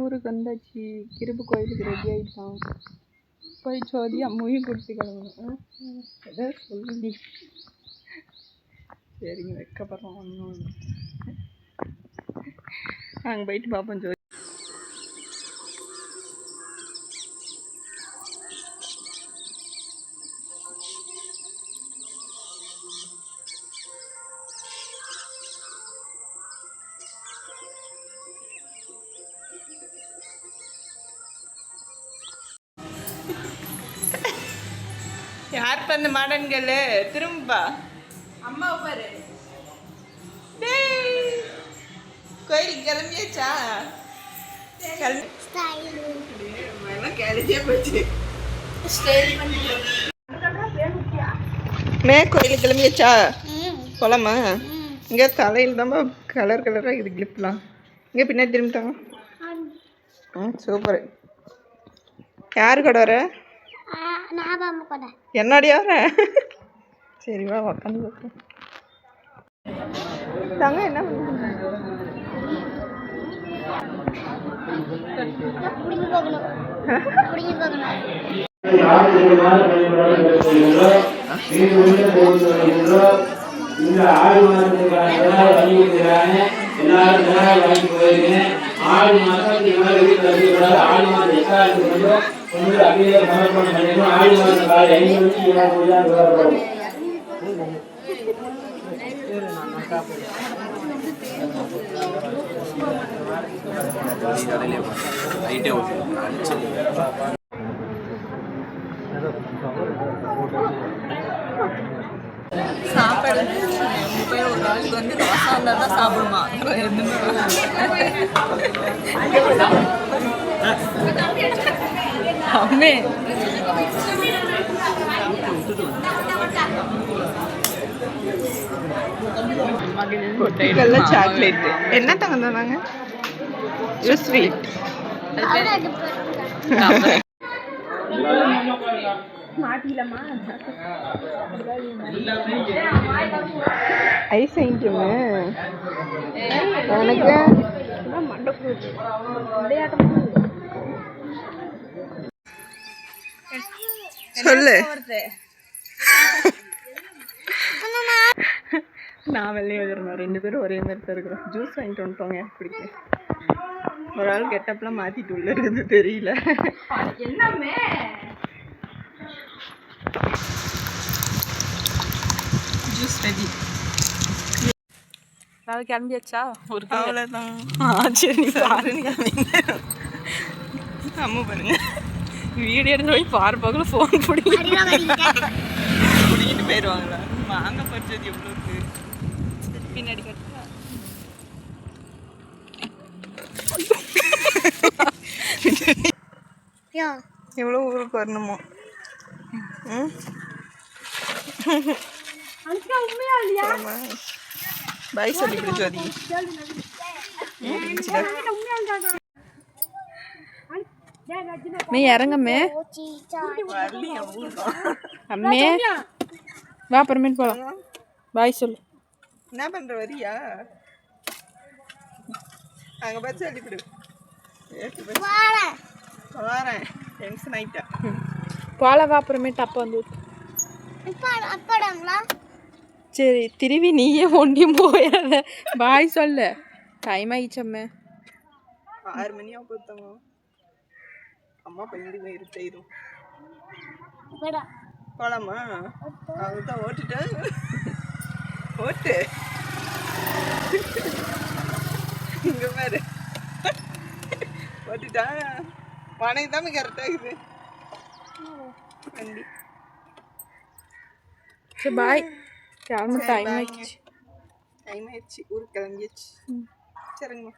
ஊருக்கு வந்தாச்சு. கிருப்பு கோயிலுக்கு ரெடி ஆகிட்டான். போய் சோதி அம்மையும் குடிச்சு கிளம்பணும். ஏதோ சொல்லி சரிங்க வைக்கப்படுறோம். ஒன்றும் நாங்கள் போயிட்டு பார்ப்போம் ஜோதி. யார் பண்ண மாடன்கள் திரும்பா அம்மா பாரு. கோயிலுக்கு கிளம்பியாச்சா? கோயிலுக்கு கிளம்பியாச்சா? போலாமா? இங்கே தலையில் தான் கலர் கலராக இது கிளிப்லாம். இங்கே பின்னாடி திரும்பிட்டாங்க. சூப்பர். யாரு கூட வர? என்னடியா வர? சரி வா உக்காந்து தாங்க. என்ன இந்த ஆடி மாதத்துக்காக ஆடி மாதம் ஆடி மாதம் எக்காலத்துக்கு அப்படியே சமர்ப்பணம் பண்ணிடணும். ஆடி மாதம் காலை 5 மணிக்கு விவரப்படும். சாப்பாடு போய் ஒரு நாளைக்கு வந்து தோசை வந்தால் தான் சாப்பிடுமா? அம்மே சாக்லேட் என்ன தங்க தானாங்க? ஸ்வீட் ஐஸ் ஐட்டமு எனக்கு சொல்லு. நான் வெளியே எழுதுறேன். 2 பேரும் ஒரே மாதிரி தான் இருக்கிறோம். ஜூஸ் வாங்கிட்டு வந்துட்டோங்க குடிக்க. ஒரு ஆள் கெட்டப்பெல்லாம் மாற்றிட்டு உள்ள இருக்குது தெரியல. என்னமே ஜூஸ் ரெடி. நான் கிளம்பியாச்சா? ஒரு அவ்வளோதான். சரி பாருங்க. அம்மா பாருங்க வீடியோ எடுத்து போய் பாரு பக்கம் ஃபோன் பிடிக்கிட்டு போயிடுவாங்களா? வாங்க பறிச்சது எவ்வளோ இருக்கு பின்னாடி கட்டுறா. எவ்வளோ ஊருக்கு வரணுமோ? பாய் சொல்லி பிடிச்சோதி. மே இறங்கம்மே. அம்மே வா அப்புறமேட்டு போகலாம். பாய் சொல்லு. என்ன பண்ணுற வரியா? அங்கே பார்த்து சொல்லிவிடு. வரேன் டென்ஷன் ஆகிட்டா. போல வா அப்புறமேட்டு அப்போ வந்து சரி திருவி நீயே ஒண்டியும் போயிடாத. பாய் சொல்லு. டைம் ஆகிடுச்சம்மே. 6 மணி ஆக போத்தாங்க. அம்மா பையன் இருட்டும் போலாமா? அவங்க தான் ஓட்டுட்டேன். ஓட்டு இங்க பாரு ஓட்டுட்டா. பனை தான் கரெக்டாக இருக்குது வண்டி. சரி பாய். கிளம்ப டைம் ஆயிடுச்சு. டைம் ஆயிடுச்சு. ஊருக்கு கிளம்பியாச்சு. சரிங்கம்மா.